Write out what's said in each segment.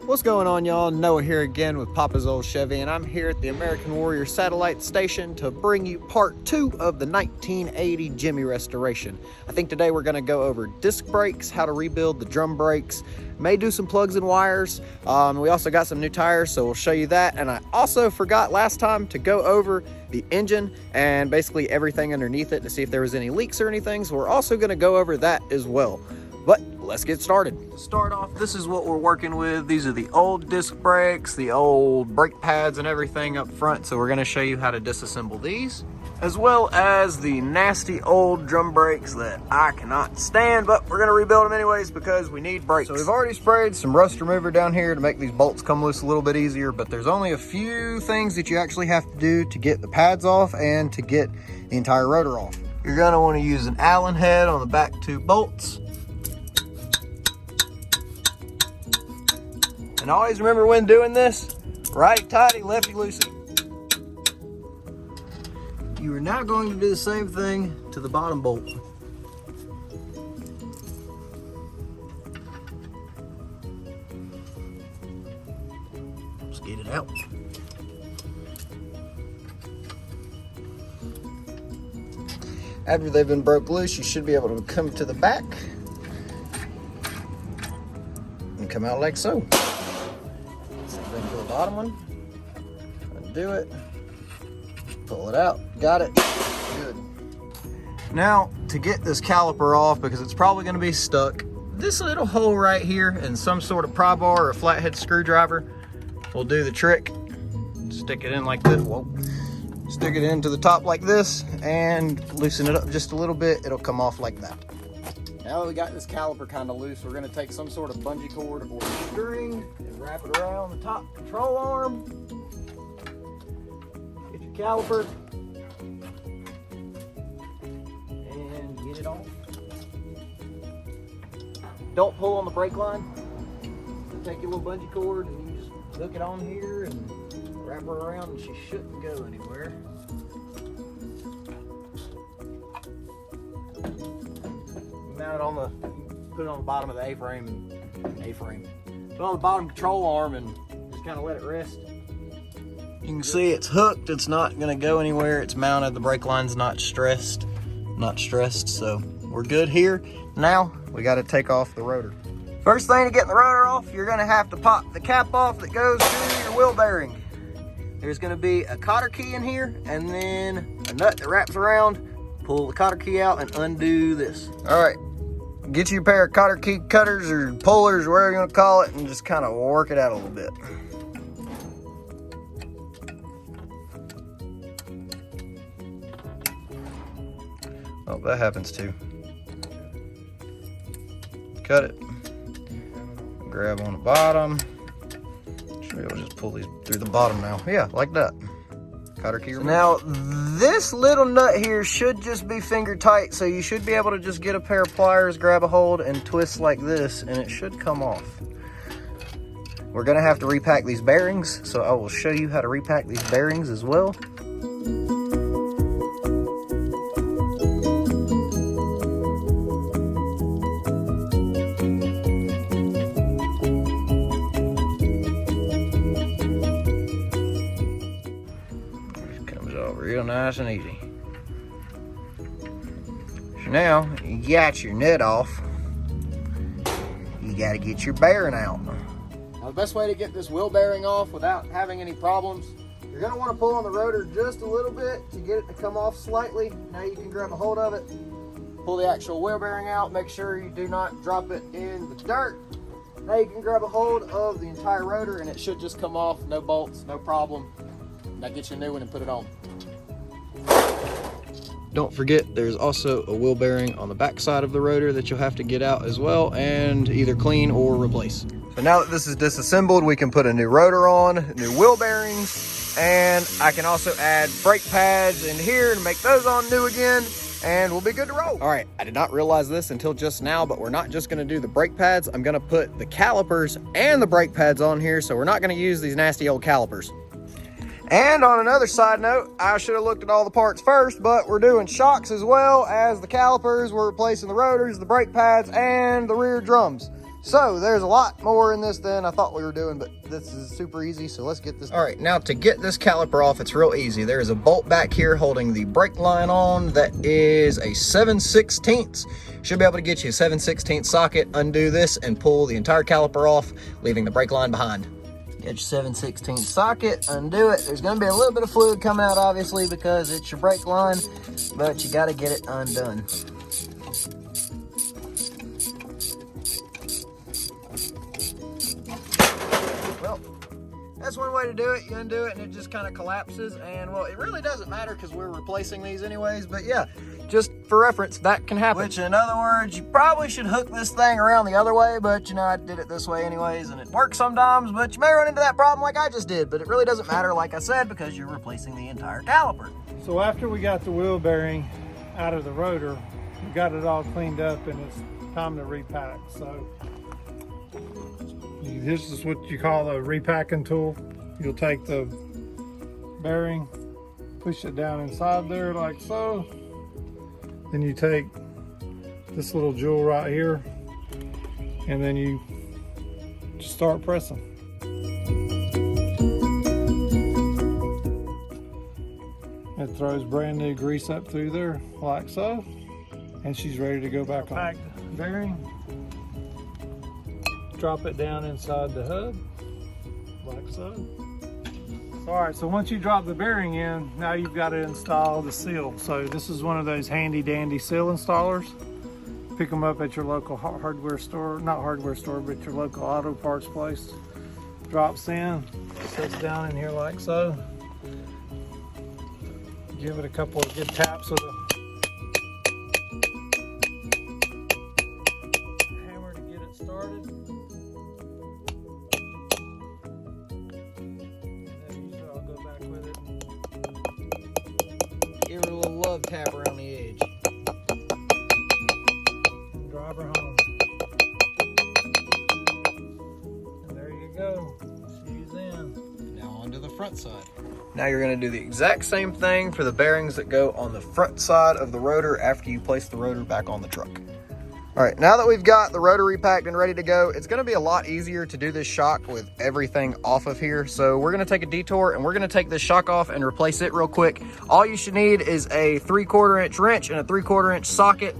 What's going on, y'all? Noah here again with Papa's Old Chevy, and I'm here at the American Warrior Satellite Station to bring you part 2 of the 1980 Jimmy restoration. I think today we're going to go over disc brakes, how to rebuild the drum brakes, may do some plugs and wires. We also got some new tires, so we'll show you that. And I also forgot last time to go over the engine and basically everything underneath it to see if there was any leaks or anything, so we're also going to go over that as well. But let's get started. To start off, this is what we're working with. These are the old disc brakes, the old brake pads and everything up front. So we're going to show you how to disassemble these, as well as the nasty old drum brakes that I cannot stand, but we're going to rebuild them anyways because we need brakes. So we've already sprayed some rust remover down here to make these bolts come loose a little bit easier, but there's only a few things that you actually have to do to get the pads off and to get the entire rotor off. You're going to want to use an Allen head on the back 2 bolts. And always remember when doing this, righty tighty, lefty loosey. You are now going to do the same thing to the bottom bolt. Let's get it out. After they've been broke loose, you should be able to come to the back and come out like so. Then to the bottom one, undo it, pull it out, got it, good. Now, to get this caliper off, because it's probably gonna be stuck, this little hole right here and some sort of pry bar or a flathead screwdriver will do the trick. Stick it in like this, whoa. Stick it into the top like this and loosen it up just a little bit, it'll come off like that. Now that we got this caliper kind of loose, we're going to take some sort of bungee cord or string and wrap it around the top control arm. Get your caliper and get it off. Don't pull on the brake line. Take your little bungee cord and you just hook it on here and wrap her around, and she shouldn't go anywhere. Mount it on the, put it on the bottom of the A-frame, put it on the bottom control arm and just kind of let it rest. You can see it's hooked, it's not gonna go anywhere, it's mounted, the brake line's not stressed, so we're good here. Now, we gotta take off the rotor. First thing to get the rotor off, you're gonna have to pop the cap off that goes through your wheel bearing. There's gonna be a cotter key in here and then a nut that wraps around. Pull the cotter key out and undo this. All right. Get you a pair of cotter key cutters or pullers, or whatever you want to call it, and just kind of work it out a little bit. Oh, that happens too. Cut it. Grab on the bottom. Should be able to just pull these through the bottom now. Yeah, like that. Cotter key. So now, this little nut here should just be finger tight, so you should be able to just get a pair of pliers, grab a hold, and twist like this, and it should come off. We're gonna have to repack these bearings, so I will show you how to repack these bearings as well. Real nice and easy. So now you got your nut off, you got to get your bearing out. Now the best way to get this wheel bearing off without having any problems, you're going to want to pull on the rotor just a little bit to get it to come off slightly. Now you can grab a hold of it, pull the actual wheel bearing out, make sure you do not drop it in the dirt. Now you can grab a hold of the entire rotor and it should just come off, no bolts, no problem. Now get you a new one and put it on. Don't forget, there's also a wheel bearing on the back side of the rotor that you'll have to get out as well and either clean or replace. So now that this is disassembled, we can put a new rotor on, new wheel bearings, and I can also add brake pads in here and make those on new again, and we'll be good to roll. All right, I did not realize this until just now, but we're not just gonna do the brake pads. I'm gonna put the calipers and the brake pads on here, so we're not gonna use these nasty old calipers. And on another side note, I should have looked at all the parts first, but we're doing shocks as well as the calipers. We're replacing the rotors, the brake pads, and the rear drums. So there's a lot more in this than I thought we were doing, but this is super easy, so let's get this. All right, now to get this caliper off, it's real easy. There is a bolt back here holding the brake line on that is a 7/16. Should be able to get you a 7/16 socket, undo this, and pull the entire caliper off, leaving the brake line behind. Get your 7/16 socket, undo it. There's gonna be a little bit of fluid coming out, obviously, because it's your brake line, but you gotta get it undone. Well, that's one way to do it. You undo it and it just kind of collapses, and well, it really doesn't matter because we're replacing these anyways, but yeah, just for reference, that can happen. Which, in other words, you probably should hook this thing around the other way, but you know, I did it this way anyways, and it works sometimes, but you may run into that problem like I just did, but it really doesn't matter, like I said, because you're replacing the entire caliper. So after we got the wheel bearing out of the rotor, we got it all cleaned up, and it's time to repack. So this is what you call a repacking tool. You'll take the bearing, push it down inside there like so. Then you take this little jewel right here, and then you just start pressing. It throws brand new grease up through there like so, and she's ready to go back on. Packed bearing, drop it down inside the hub like so. All right, so once you drop the bearing in, now you've got to install the seal. So this is one of those handy dandy seal installers. Pick them up at your local hardware store, not hardware store, but your local auto parts place. Drops in, sits down in here like so. Give it a couple of good taps with a hammer to get it started. Give her a little love tap around the edge. And drive her home. And there you go. She's in. Now onto the front side. Now you're going to do the exact same thing for the bearings that go on the front side of the rotor after you place the rotor back on the truck. All right, now that we've got the rotor repacked and ready to go, it's gonna be a lot easier to do this shock with everything off of here. So we're gonna take a detour and we're gonna take this shock off and replace it real quick. All you should need is a 3/4 inch wrench and a 3/4 inch socket.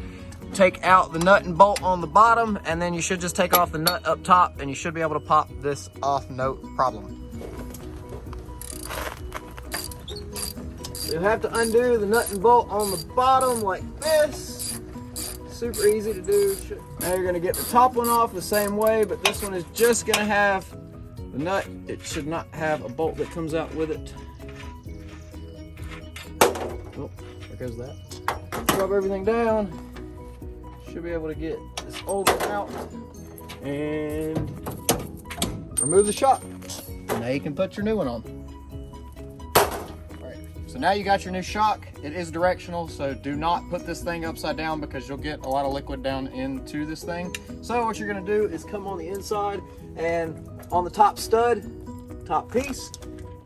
Take out the nut and bolt on the bottom, and then you should just take off the nut up top, and you should be able to pop this off, no problem. You'll have to undo the nut and bolt on the bottom like this. Super easy to do. Now you're gonna get the top one off the same way, but this one is just gonna have the nut. It should not have a bolt that comes out with it. Oh, there goes that. Rub everything down. Should be able to get this old one out and remove the shock. Now you can put your new one on. So now you got your new shock. It is directional, so do not put this thing upside down because you'll get a lot of liquid down into this thing. So what you're gonna do is come on the inside and on the top stud, top piece,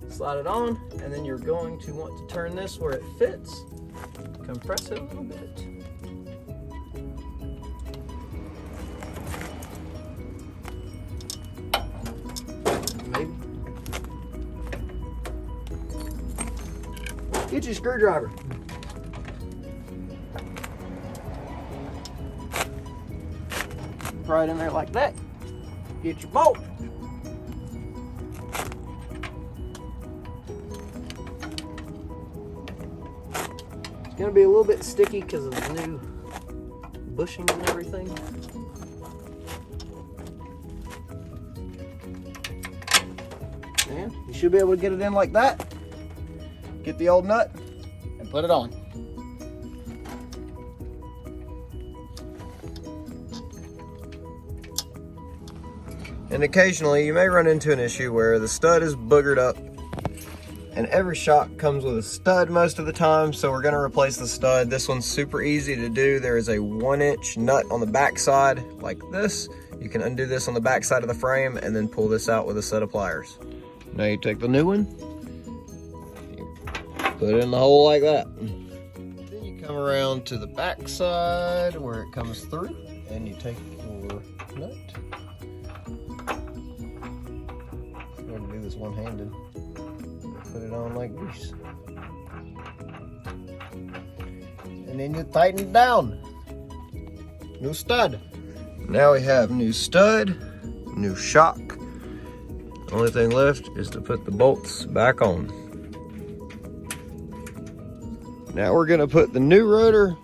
slide it on, and then you're going to want to turn this where it fits. Compress it a little bit. Maybe. Get your screwdriver. Pry it in there like that. Get your bolt. It's going to be a little bit sticky because of the new bushing and everything. And you should be able to get it in like that. Get the old nut and put it on. And occasionally you may run into an issue where the stud is boogered up, and every shock comes with a stud most of the time, so we're going to replace the stud. This one's super easy to do. There is a 1-inch nut on the back side like this. You can undo this on the back side of the frame and then pull this out with a set of pliers. Now you take the new one, put it in the hole like that. Then you come around to the back side where it comes through, and you take your nut this one-handed. Put it on like this. And then you tighten it down. New stud. Now we have new stud, new shock. The only thing left is to put the bolts back on. Now we're gonna put the new rotor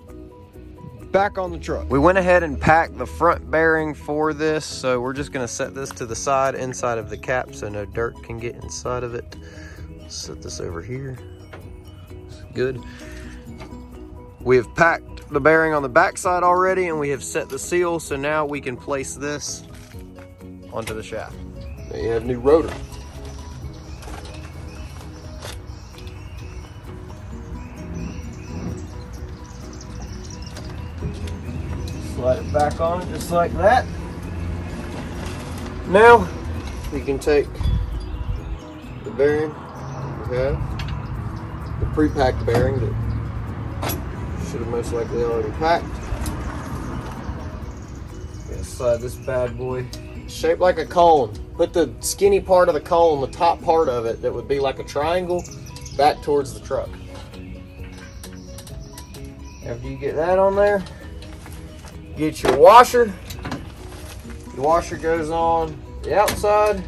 back on the truck. We went ahead and packed the front bearing for this, so we're just gonna set this to the side inside of the cap so no dirt can get inside of it. Set this over here. Good. We have packed the bearing on the back side already, and we have set the seal, so now we can place this onto the shaft. There you have new rotor. Slide it back on just like that. Now we can take the bearing we have, the pre-packed bearing that should have most likely already packed. Slide this bad boy, shaped like a cone. Put the skinny part of the cone, the top part of it that would be like a triangle, back towards the truck. After you get that on there, get your washer. The washer goes on the outside.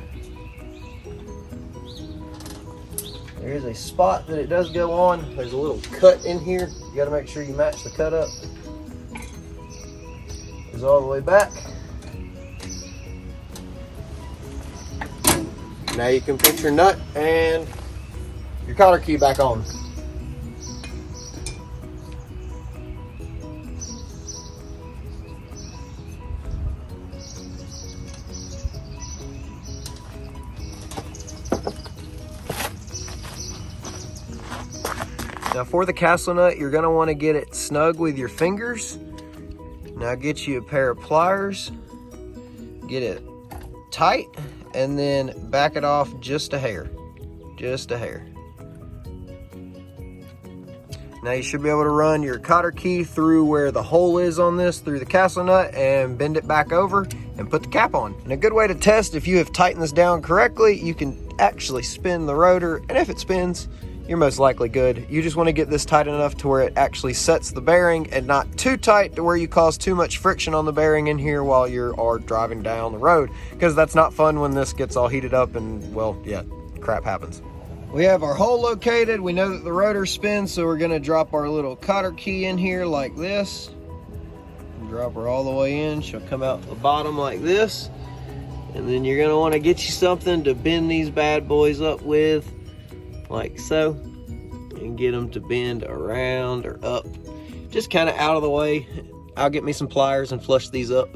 There's a spot that it does go on. There's a little cut in here. You got to make sure you match the cut up. Goes all the way back. Now you can put your nut and your cotter key back on. Now for the castle nut, you're going to want to get it snug with your fingers. Now get you a pair of pliers, get it tight, and then back it off just a hair, just a hair. Now you should be able to run your cotter key through where the hole is on this, through the castle nut, and bend it back over and put the cap on. And a good way to test if you have tightened this down correctly, you can actually spin the rotor, and if it spins, you're most likely good. You just want to get this tight enough to where it actually sets the bearing and not too tight to where you cause too much friction on the bearing in here while you are driving down the road, because that's not fun when this gets all heated up and, well, yeah, crap happens. We have our hole located. We know that the rotor spins, so we're going to drop our little cotter key in here like this. Drop her all the way in. She'll come out the bottom like this. And then you're going to want to get you something to bend these bad boys up with, like so, and get them to bend around or up, just kind of out of the way. I'll get me some pliers and flush these up.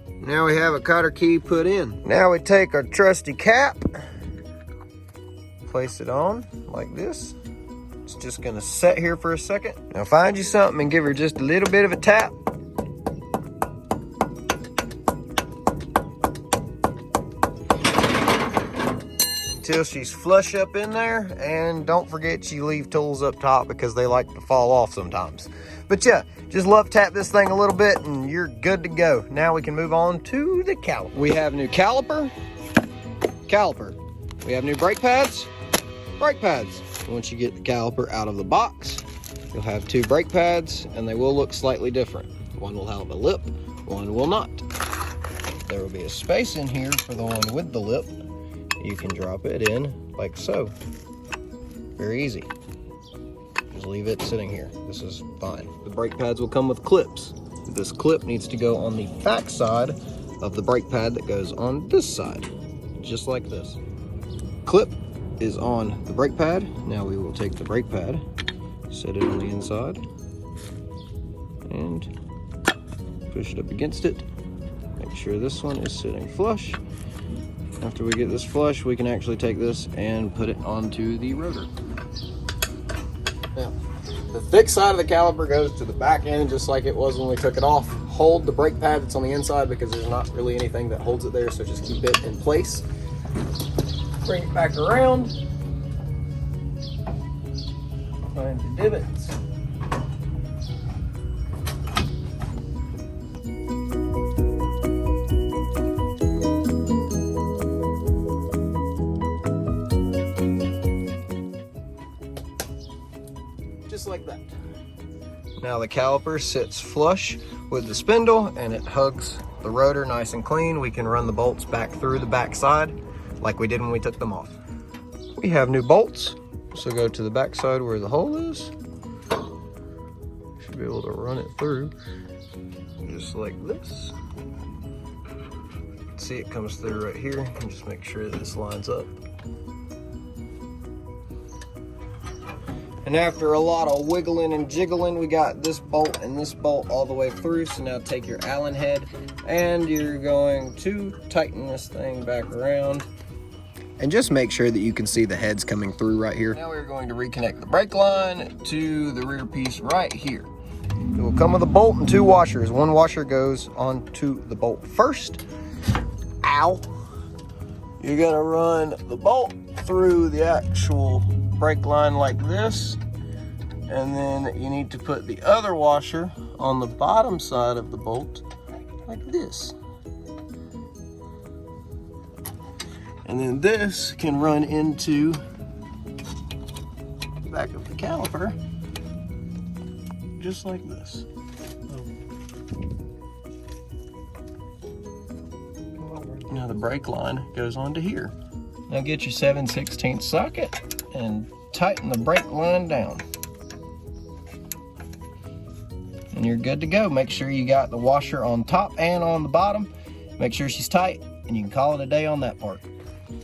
Now we have a cotter key put in. Now we take our trusty cap, place it on like this. It's just gonna set here for a second. Now find you something and give her just a little bit of a tap. Until she's flush up in there, and don't forget you leave tools up top because they like to fall off sometimes. But yeah, just love tap this thing a little bit and you're good to go. Now we can move on to the caliper. We have new caliper. We have new brake pads. Once you get the caliper out of the box, you'll have two brake pads, and they will look slightly different. One will have a lip, one will not. There will be a space in here for the one with the lip. You can drop it in like so. Very easy. Just leave it sitting here. This is fine. The brake pads will come with clips. This clip needs to go on the back side of the brake pad that goes on this side, just like this. Clip is on the brake pad. Now we will take the brake pad, set it on the inside, and push it up against it. Make sure this one is sitting flush. After we get this flush, we can actually take this and put it onto the rotor. Now, the thick side of the caliper goes to the back end just like it was when we took it off. Hold the brake pad that's on the inside because there's not really anything that holds it there, so just keep it in place. Bring it back around. Find the divots. just like that. Now the caliper sits flush with the spindle and it hugs the rotor nice and clean. We can run the bolts back through the back side like we did when we took them off. We have new bolts, so go to the back side where the hole is. Should be able to run it through just like this. See, it comes through right here, and just make sure that this lines up. And after a lot of wiggling and jiggling, we got this bolt and this bolt all the way through. So now take your Allen head and you're going to tighten this thing back around. And just make sure that you can see the heads coming through right here. Now we're going to reconnect the brake line to the rear piece right here. It will come with a bolt and 2 washers. 1 washer goes onto the bolt first. Ow. You're gonna run the bolt through the actual brake line like this, and then you need to put the other washer on the bottom side of the bolt like this. And then this can run into the back of the caliper just like this. Now the brake line goes onto here. Now get your 7/16 socket and tighten the brake line down. And you're good to go. Make sure you got the washer on top and on the bottom. Make sure she's tight, and you can call it a day on that part.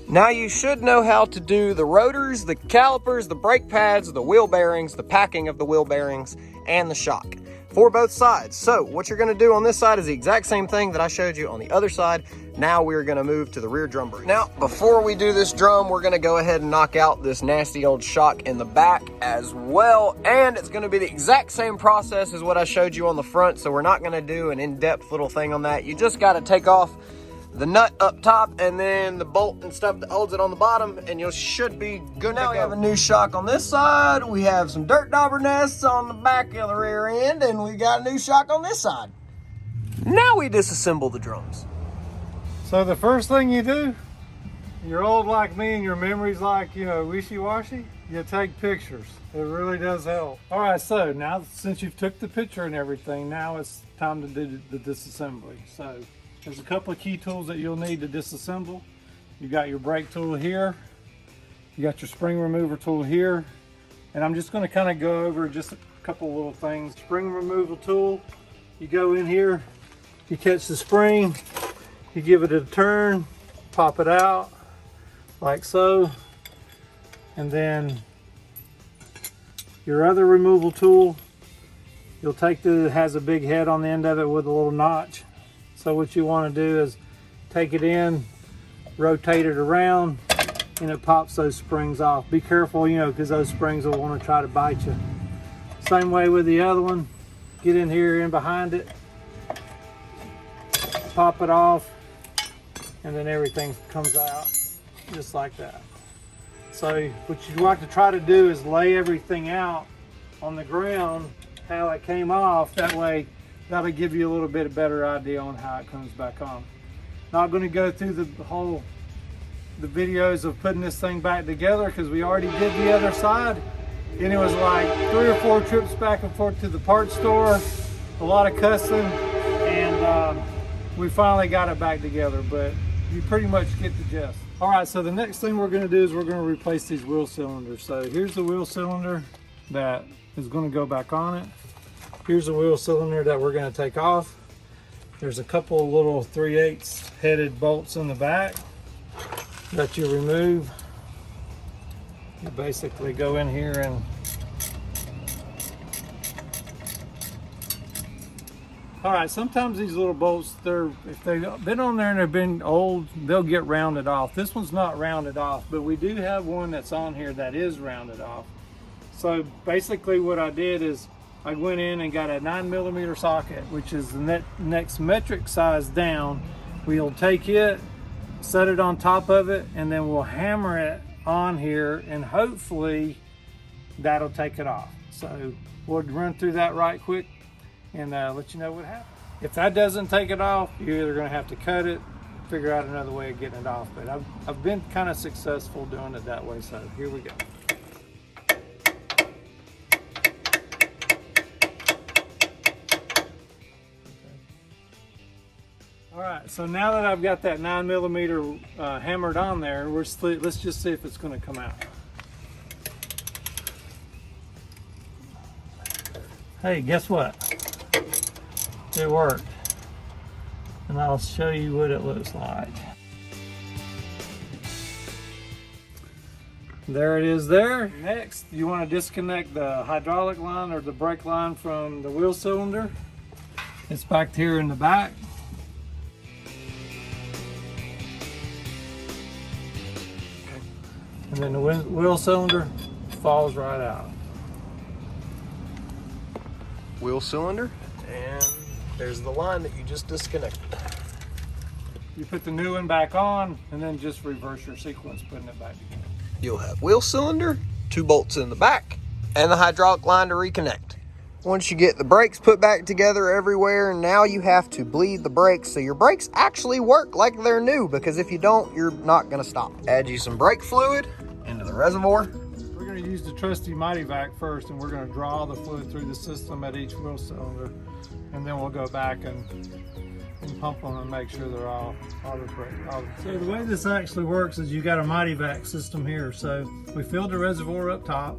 Now you should know how to do the rotors, the calipers, the brake pads, the wheel bearings, the packing of the wheel bearings, and the shock for both sides. So what you're gonna do on this side is the exact same thing that I showed you on the other side. Now we're gonna move to the rear drum brake. Now, before we do this drum, we're gonna go ahead and knock out this nasty old shock in the back as well. And it's gonna be the exact same process as what I showed you on the front. So we're not gonna do an in-depth little thing on that. You just gotta take off the nut up top and then the bolt and stuff that holds it on the bottom, and you should be good. Now we have a new shock on this side. We have some dirt dauber nests on the back of the rear end, and we got a new shock on this side. Now we disassemble the drums. So the first thing you do, you're old like me and your memory's like, wishy-washy, you take pictures. It really does help. All right, so now since you've took the picture and everything, now it's time to do the disassembly. So there's a couple of key tools that you'll need to disassemble. You got your brake tool here. You got your spring remover tool here. And I'm just gonna kind of go over just a couple little things. Spring removal tool, you go in here, you catch the spring, you give it a turn, pop it out like so. And then your other removal tool, you'll take it has a big head on the end of it with a little notch. So what you want to do is take it in, rotate it around, and it pops those springs off. Be careful, because those springs will want to try to bite you. Same way with the other one. Get in here, in behind it, pop it off, and then everything comes out just like that. So what you like to try to do is lay everything out on the ground, how it came off. That way, that'll give you a little bit better idea on how it comes back on. Not going to go through the videos of putting this thing back together because we already did the other side, and it was like 3 or 4 trips back and forth to the parts store, a lot of cussing, and we finally got it back together, but you pretty much get the gist. All right, so the next thing we're going to do is we're going to replace these wheel cylinders. So here's the wheel cylinder that is going to go back on it. Here's the wheel cylinder that we're going to take off. There's a couple of little 3/8 headed bolts in the back that you remove. You basically go in here and all right, sometimes these little bolts, if they've been on there and they've been old, they'll get rounded off. This one's not rounded off, but we do have one that's on here that is rounded off. So basically what I did is I went in and got a 9mm socket, which is the next metric size down. We'll take it, set it on top of it, and then we'll hammer it on here, and hopefully that'll take it off. So we'll run through that right quick and let you know what happens. If that doesn't take it off, you're either going to have to cut it, figure out another way of getting it off. But I've been kind of successful doing it that way, so here we go. All right, so now that I've got that 9mm hammered on there, let's just see if it's going to come out. Hey, guess what? It worked. And I'll show you what it looks like. There it is there. Next, you want to disconnect the hydraulic line or the brake line from the wheel cylinder. It's back here in the back. And then the wheel cylinder falls right out. Wheel cylinder, and there's the line that you just disconnected. You put the new one back on and then just reverse your sequence putting it back together. You'll have wheel cylinder, 2 bolts in the back, and the hydraulic line to reconnect. Once you get the brakes put back together everywhere, now you have to bleed the brakes so your brakes actually work like they're new, because if you don't, you're not gonna stop. Add you some brake fluid into the reservoir. We're gonna use the trusty Mighty Vac first, and we're gonna draw the fluid through the system at each wheel cylinder, and then we'll go back and pump them and make sure they're all the correct. So the way this actually works is you got a Mighty Vac system here. So we fill the reservoir up top.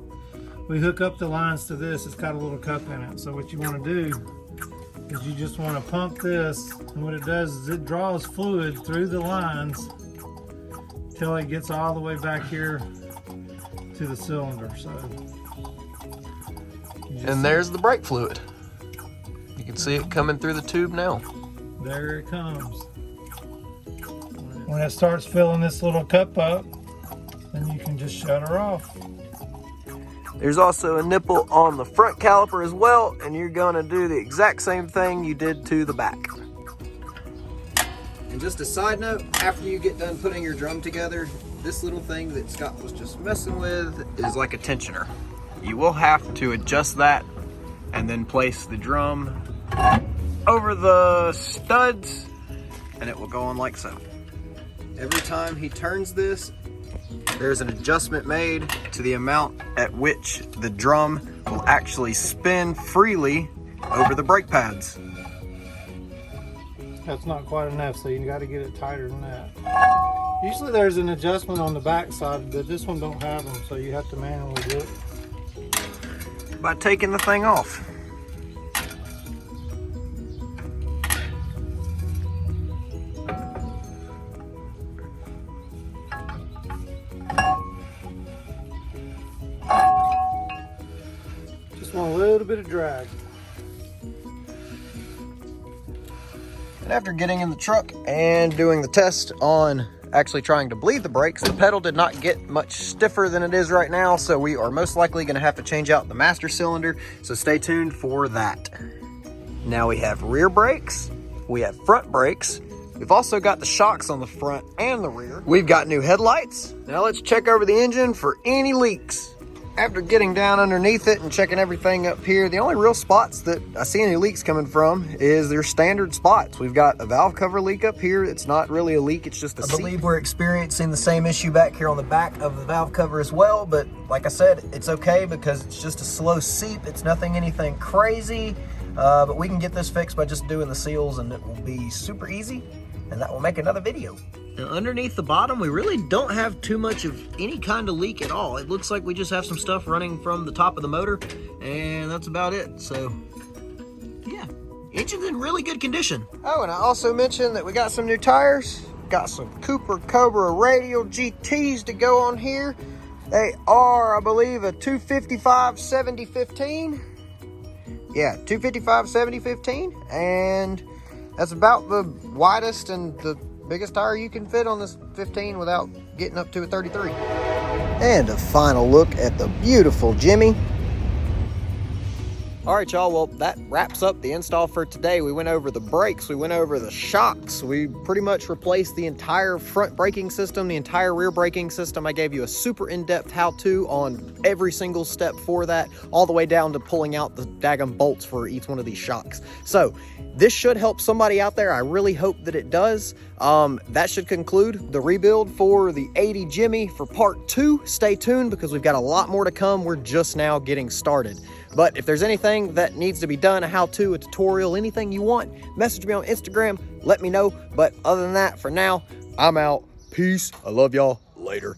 We hook up the lines to this. It's got a little cup in it. So what you want to do is you just want to pump this, and what it does is it draws fluid through the lines till it gets all the way back here to the cylinder. So and there's the brake fluid. You can see it coming through the tube now. There it comes. When it starts filling this little cup up, then you can just shut her off. There's also a nipple on the front caliper as well, and you're gonna do the exact same thing you did to the back. And just a side note, after you get done putting your drum together, this little thing that Scott was just messing with is like a tensioner. You will have to adjust that and then place the drum over the studs, and it will go on like so. Every time he turns this, there's an adjustment made to the amount at which the drum will actually spin freely over the brake pads. That's not quite enough, so you got to get it tighter than that. Usually there's an adjustment on the back side, but this one don't have them, so you have to manually do it. By taking the thing off. Just want a little bit of drag. And after getting in the truck and doing the test on actually trying to bleed the brakes, the pedal did not get much stiffer than it is right now, so we are most likely going to have to change out the master cylinder, so stay tuned for that. Now we have rear brakes, we have front brakes, we've also got the shocks on the front and the rear. We've got new headlights. Now let's check over the engine for any leaks. After getting down underneath it and checking everything up here, the only real spots that I see any leaks coming from is their standard spots. We've got a valve cover leak up here. It's not really a leak, it's just a seep. I believe we're experiencing the same issue back here on the back of the valve cover as well, but like I said, it's okay because it's just a slow seep. It's anything crazy, but we can get this fixed by just doing the seals, and it will be super easy, and that will make another video. Now, underneath the bottom, we really don't have too much of any kind of leak at all. It looks like we just have some stuff running from the top of the motor, and that's about it. So, yeah, engine's in really good condition. Oh, and I also mentioned that we got some new tires. Got some Cooper Cobra Radial GTs to go on here. They are, I believe, a 255/70/15. Yeah, 255/70/15, and that's about the widest and the biggest tire you can fit on this 15 without getting up to a 33. And a final look at the beautiful Jimmy. All right, y'all, well, that wraps up the install for today. We went over the brakes, we went over the shocks, we pretty much replaced the entire front braking system, the entire rear braking system. I gave you a super in-depth how-to on every single step for that, all the way down to pulling out the daggum bolts for each one of these shocks. So this should help somebody out there. I really hope that it does. That should conclude the rebuild for the 80 Jimmy for part 2. Stay tuned because we've got a lot more to come. We're just now getting started. But if there's anything that needs to be done, a how-to, a tutorial, anything you want, message me on Instagram, let me know. But other than that, for now, I'm out. Peace. I love y'all. Later.